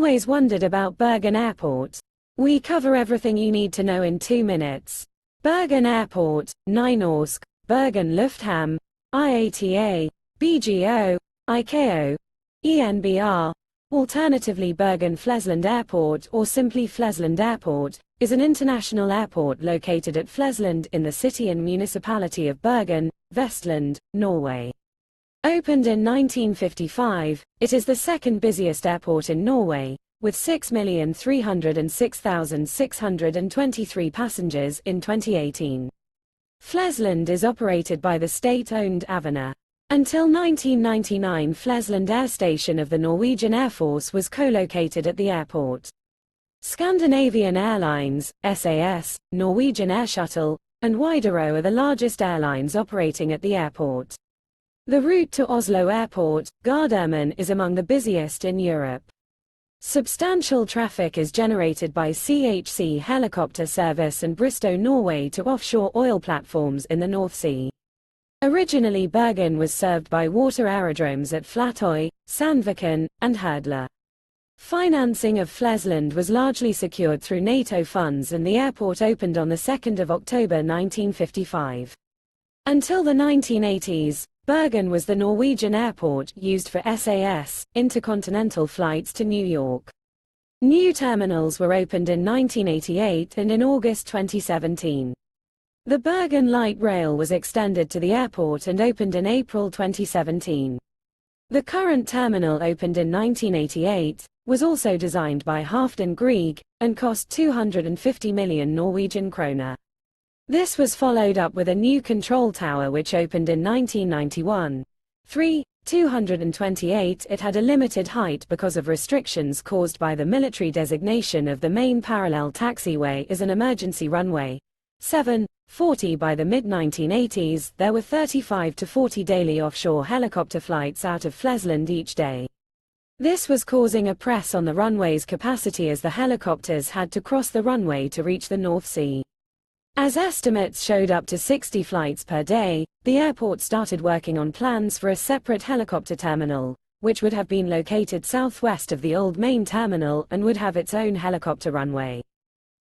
always wondered about Bergen Airport? We cover everything you need to know in 2 minutes. Bergen Airport, Nynorsk, Bergen lufthamn, IATA, BGO, ICAO, ENBR, alternatively Bergen Flesland Airport or simply Flesland Airport, is an international airport located at Flesland in the city and municipality of Bergen, Vestland, Norway. Opened in 1955, it is the second busiest airport in Norway, with 6,306,623 passengers in 2018. Flesland is operated by the state-owned IATA. Until 1999, Flesland Air Station of the Norwegian Air Force was co-located at the airport. Scandinavian Airlines, SAS, Norwegian Air Shuttle, and Widerøe are the largest airlines operating at the airport. The route to Oslo Airport, Gardermoen, is among the busiest in Europe. Substantial traffic is generated by CHC helicopter service and Bristow, Norway to offshore oil platforms in the North Sea. Originally Bergen was served by water aerodromes at Flatøy, Sandviken, and Hurdla. Financing of Flesland was largely secured through NATO funds and the airport opened on 2 October 1955. Until the 1980s, Bergen was the Norwegian airport used for SAS, intercontinental flights to New York. New terminals were opened in 1988 and in August 2017. The Bergen Light Rail was extended to the airport and opened in April 2017. The current terminal, opened in 1988, was also designed by Halvdan Grieg, and cost 250 million Norwegian kroner. This was followed up with a new control tower which opened in 1991. 228. It had a limited height because of restrictions caused by the military designation of the main parallel taxiway as an emergency runway. 40. By the mid-1980s, there were 35 to 40 daily offshore helicopter flights out of Flesland each day. This was causing a press on the runway's capacity as the helicopters had to cross the runway to reach the North Sea. As estimates showed up to 60 flights per day, the airport started working on plans for a separate helicopter terminal, which would have been located southwest of the old main terminal and would have its own helicopter runway.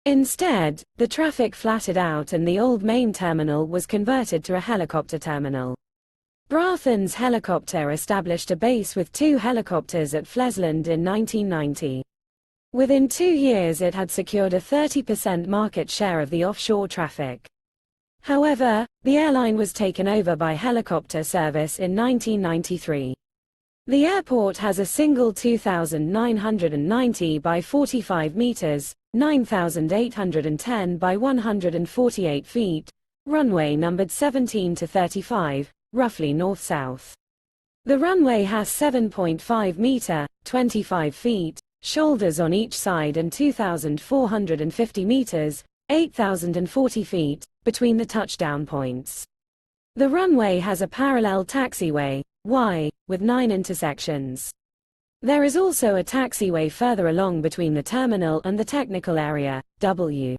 Instead, the traffic flattened out and the old main terminal was converted to a helicopter terminal. Brathens Helicopter established a base with 2 helicopters at Flesland in 1990. Within 2 years it had secured a 30% market share of the offshore traffic. However, the airline was taken over by helicopter service in 1993. The airport has a single 2,990 by 45 meters, 9,810 by 148 feet, runway numbered 17 to 35, roughly north-south. The runway has 7.5 meter, 25 feet, shoulders on each side and 2,450 meters, 8,040 feet, between the touchdown points. The runway has a parallel taxiway, Y, with 9 intersections. There is also a taxiway further along between the terminal and the technical area, W.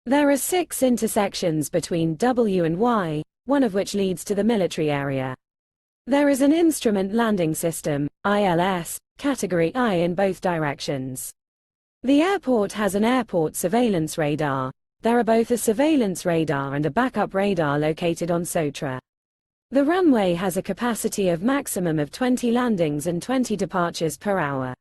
There are 6 intersections between W and Y, one of which leads to the military area. There is an instrument landing system, ILS, Category I in both directions. The airport has an airport surveillance radar. There are both a surveillance radar and a backup radar located on Sotra. The runway has a capacity of maximum of 20 landings and 20 departures per hour.